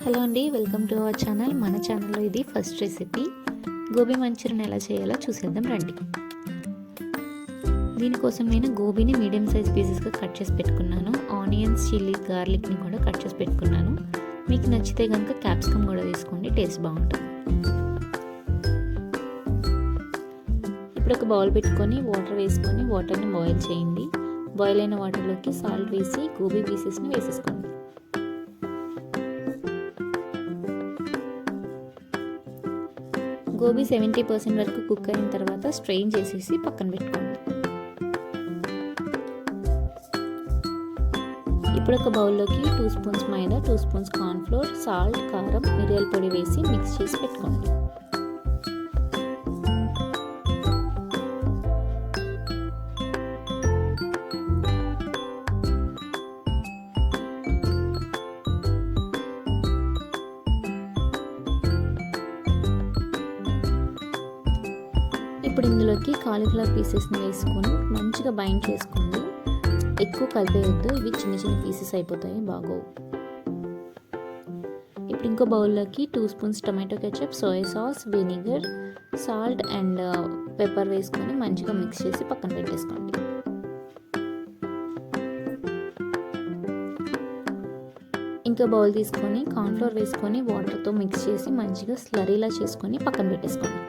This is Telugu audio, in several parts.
హలో అండి, వెల్కమ్ టు అవర్ ఛానల్. మన ఛానల్లో ఇది ఫస్ట్ రెసిపీ గోబీ మంచూరియన్ ఎలా చేయాలో చూసేద్దాం రండి. దీనికోసం నేను గోబీని మీడియం సైజ్ పీసెస్గా కట్ చేసి పెట్టుకున్నాను. ఆనియన్స్, చిల్లీ, గార్లిక్ని కూడా కట్ చేసి పెట్టుకున్నాను. మీకు నచ్చితే కనుక క్యాప్సికమ్ కూడా తీసుకోండి, టేస్ట్ బాగుంటుంది. ఇప్పుడు ఒక బౌల్ పెట్టుకొని వాటర్ వేసుకొని వాటర్ని బాయిల్ చేయండి. బాయిల్ అయిన వాటర్లోకి సాల్ట్ వేసి గోబీ పీసెస్ని వేసేసుకోండి. గోబీ 70% వరకు కుక్ అయిన తర్వాత స్ట్రెయిన్ చేసేసి పక్కన పెట్టుకోండి. ఇప్పుడు ఒక బౌల్లోకి 2 స్పూన్స్ మైదా, 2 స్పూన్స్ కార్న్ఫ్లోర్, సాల్ట్, కారం, మిరియాల పొడి వేసి మిక్స్ చేసి పెట్టుకోండి. ఇప్పుడు ఇందులోకి కాలీఫ్లవర్ పీసెస్ని వేసుకొని మంచిగా బైండ్ చేసుకోండి. ఎక్కువ కలిపేయద్దు, ఇవి చిన్న చిన్న పీసెస్ అయిపోతాయి, బాగోవు. ఇప్పుడు ఇంకో బౌల్లోకి 2 spoons tomato ketchup, soya sauce, vinegar, salt and pepper వేసుకొని మంచిగా మిక్స్ చేసి పక్కన పెట్టేసుకోండి. ఇంకో బౌల్ తీసుకొని కార్న్ఫ్లోర్ వేసుకొని వాటర్తో మిక్స్ చేసి మంచిగా స్లరీలా చేసుకొని పక్కన పెట్టేసుకోండి.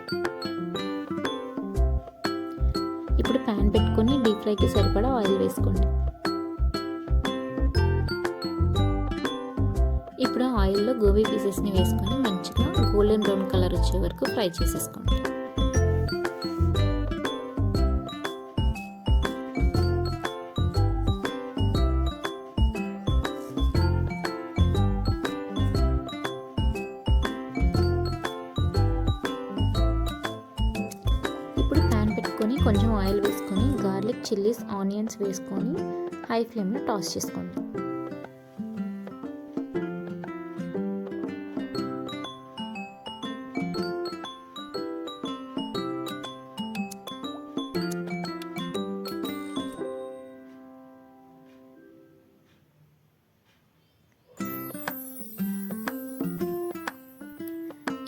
ఇప్పుడు ప్యాన్ పెట్టుకొని డీప్ ఫ్రైకి సరిపడా ఆయిల్ వేసుకోండి. ఇప్పుడు ఆయిల్లో గోబీ పీసెస్ని వేసుకొని మంచిగా గోల్డెన్ బ్రౌన్ కలర్ వచ్చే వరకు ఫ్రై చేసేసుకోండి. కొంచెం ఆయిల్ వేసుకొని గార్లిక్, చిల్లీస్, ఆనియన్స్ వేసుకొని హై ఫ్లేమ్లో టాస్ చేసుకోండి.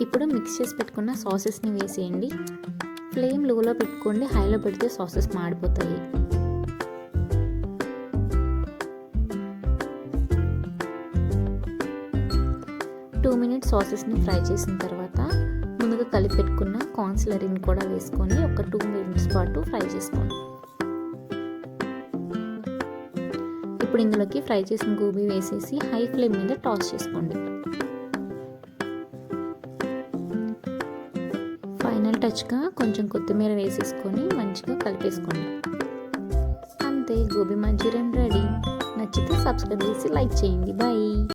ఇప్పుడు మిక్స్ చేసి పెట్టుకున్న సాసెస్ని వేసేయండి. ఫ్లేమ్ లోలో పెట్టుకోండి, హైలో పెడితే సాసెస్ మాడిపోతాయి. టూ మినిట్స్ సాసెస్ని ఫ్రై చేసిన తర్వాత ముందుగా కలిపి పెట్టుకున్న కార్న్ స్లరీని కూడా వేసుకొని ఒక 2 మినిట్స్ పాటు ఫ్రై చేసుకోండి. ఇప్పుడు ఇందులోకి ఫ్రై చేసిన గోబీ వేసేసి హై ఫ్లేమ్ మీద టాస్ చేసుకోండి. ఫైనల్ టచ్గా కొంచెం కొత్తిమీర వేసేసుకొని మంచిగా కలిపేసుకోండి. అంతే, గోబీ మంచూరియన్ రెడీ. నచ్చితే సబ్స్క్రైబ్ చేసి లైక్ చేయండి. బాయ్.